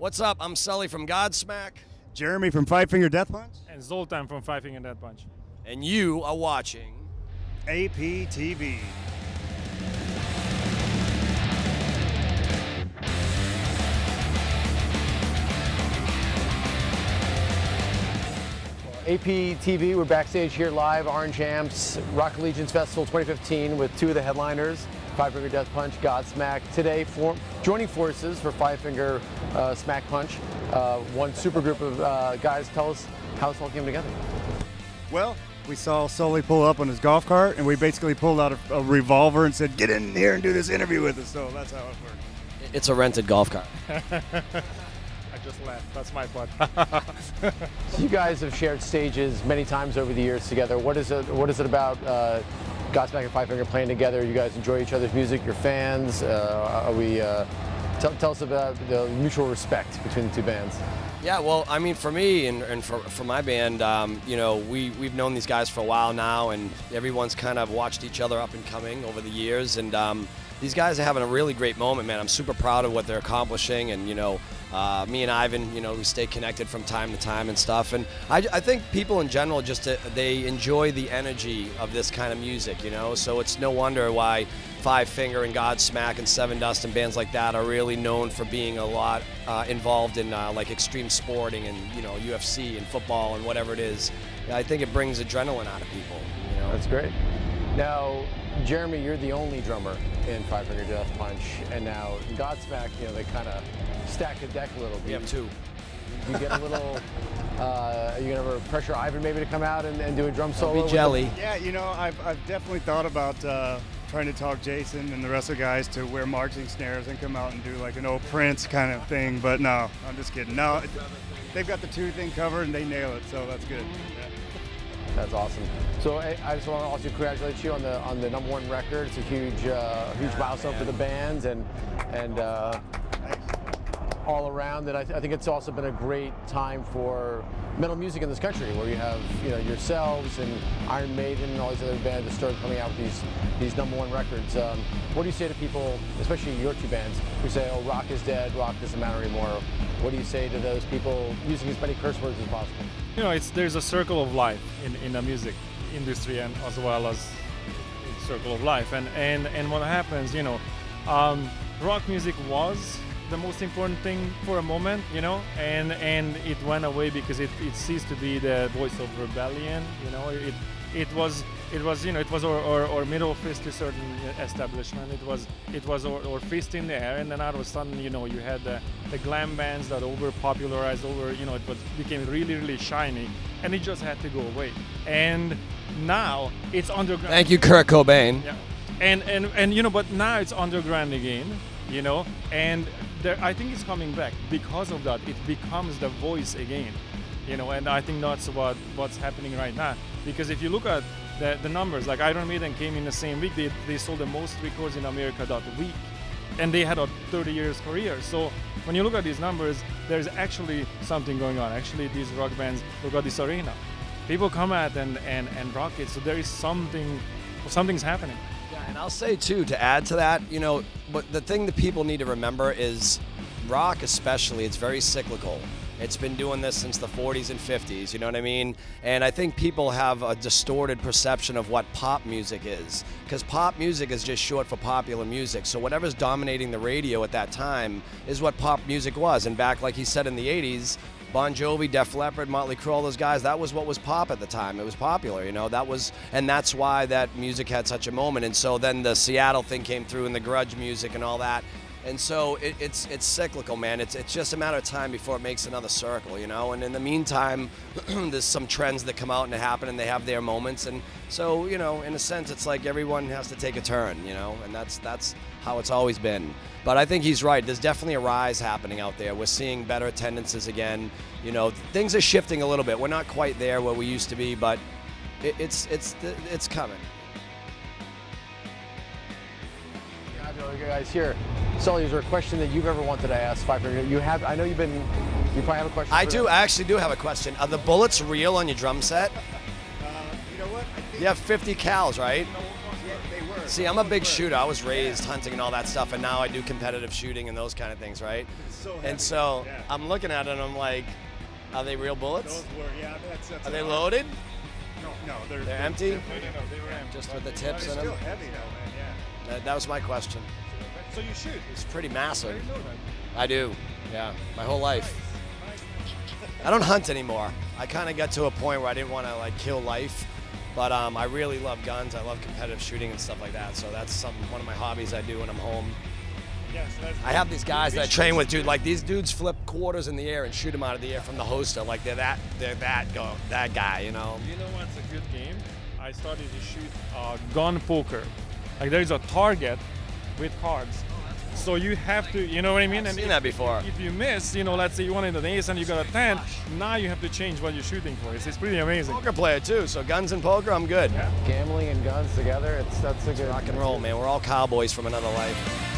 What's up? I'm Sully from Godsmack. Jeremy from Five Finger Death Punch. And Zoltan from Five Finger Death Punch. And you are watching APTV. APTV, we're backstage here live, Orange Amps, Rock Allegiance Festival 2015 with two of the headliners, Five Finger Death Punch, Godsmack. Today, joining forces for Five Finger Smack Punch, one super group of guys. Tell us how this all came together. Well, we saw Sully pull up on his golf cart, and we basically pulled out a revolver and said, "Get in here and do this interview with us." So that's how it worked. It's a rented golf cart. I just laughed. That's my part. So you guys have shared stages many times over the years together. What is it about Godsmack and Five Finger playing together? You guys enjoy each other's music. You're fans. Tell us about the mutual respect between the two bands. Yeah, well, I mean, for me and for my band, you know, we've known these guys for a while now, and everyone's kind of watched each other up and coming over the years, and these guys are having a really great moment, man. I'm super proud of what they're accomplishing, and you know, me and Ivan, you know, we stay connected from time to time and stuff, and I think people in general just they enjoy the energy of this kind of music, you know, so it's no wonder why Five Finger and Godsmack and Seven Dust and bands like that are really known for being a lot involved in like extreme sporting and, you know, UFC and football and whatever it is. I think it brings adrenaline out of people, you know. That's great. Now, Jeremy, you're the only drummer in Five Finger Death Punch, and now Godsmack, you know, they kind of stack the deck a little bit. We have two. You get a little, are you going to pressure Ivan maybe to come out and do a drum solo? Be jelly. Yeah, you know, I've definitely thought about trying to talk Jason and the rest of the guys to wear marching snares and come out and do like an old Prince kind of thing, but no, I'm just kidding. No, they've got the two thing covered and they nail it, so that's good. Yeah. That's awesome. So I just want to also congratulate you on the #1 record. It's a huge milestone for the bands and all around. That I think it's also been a great time for metal music in this country, where you have, you know, yourselves and Iron Maiden and all these other bands that started coming out with these #1 records. What do you say to people, especially your two bands, who say, "Oh, rock is dead, rock doesn't matter anymore"? What do you say to those people using as many curse words as possible? You know, there's a circle of life in the music industry, and as well as circle of life. And what happens, you know, rock music was the most important thing for a moment, you know, and it went away because it ceased to be the voice of rebellion, you know. It was you know, it was our middle fist to certain establishment. It was our fist in the air, and then all of a sudden, you know, you had the glam bands that over-popularized, you know, became really, really shiny, and it just had to go away. And now it's underground. Thank you, Kurt Cobain. Yeah, and you know, but now it's underground again, you know, and I think it's coming back because of that. It becomes the voice again, you know, and I think that's what's happening right now. Because if you look at the numbers, like Iron Maiden came in the same week, they sold the most records in America that week, and they had a 30 years career. So when you look at these numbers, there's actually something going on. Actually, these rock bands, look at this arena. People come out and rock it, so there is something's happening. Yeah, and I'll say too, to add to that, you know, but the thing that people need to remember is rock especially, it's very cyclical. It's been doing this since the 40s and 50s, you know what I mean? And I think people have a distorted perception of what pop music is, because pop music is just short for popular music. So whatever's dominating the radio at that time is what pop music was. And back, like he said, in the 80s, Bon Jovi, Def Leppard, Motley Crue, all those guys, that was what was pop at the time. It was popular, you know, and that's why that music had such a moment. And so then the Seattle thing came through and the grudge music and all that. And so it's cyclical, man. It's just a matter of time before it makes another circle, you know. And in the meantime, there's some trends that come out and happen, and they have their moments. And so, you know, in a sense, it's like everyone has to take a turn, you know. And that's how it's always been. But I think he's right. There's definitely a rise happening out there. We're seeing better attendances again. You know, things are shifting a little bit. We're not quite there where we used to be, but it's coming. Guys, here, Sully, is there a question that you've ever wanted to ask Five Finger? You probably have a question. I actually do have a question. Are the bullets real on your drum set? You know what? I think You have 50 cals, right? yeah, they were. See, I'm a big shooter. I was raised hunting and all that stuff, and now I do competitive shooting and those kind of things, right? And so I'm looking at it and I'm like, are they real bullets? Those were, yeah, that's Are they loaded? No, they're empty? No, they were empty. Just with the tips They're in still them? heavy though, man. Yeah. That was my question. So you shoot. It's pretty massive. I didn't know that. I do, yeah, my whole life. I don't hunt anymore. I kind of got to a point where I didn't want to like kill life, but I really love guns. I love competitive shooting and stuff like that. So that's one of my hobbies I do when I'm home. Yeah, so that's I have these guys that I train with, dude. Like these dudes flip quarters in the air and shoot them out of the air from the holster. Like they're that guy, you know. You know what's a good game? I started to shoot gun poker. Like there is a target with cards. So you have to, you know what I mean? I've seen that before. If you miss, you know, let's say you wanted an ace and you got a 10, now you have to change what you're shooting for. It's pretty amazing. Poker player too, so guns and poker, I'm good. Gambling and guns together, that's a good Rock and roll, man. We're all cowboys from another life.